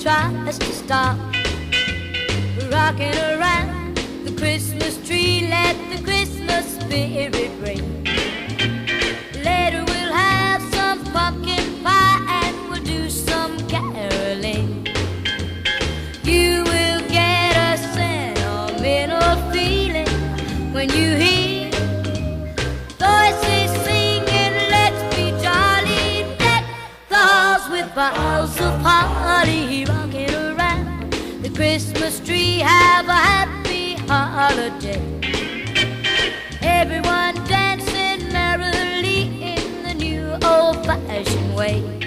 tries to stop rocking around the Christmas tree. Let the Christmas spirit ring. Later we'll have some pumpkin pie and we'll do some caroling. You will get a sentimental feeling when you hear voices singing, let's be jolly. Deck the halls with boughs of holly, rocking around the Christmas tree. Have a happy holiday. Everyone dancing merrily in the new old-fashioned way.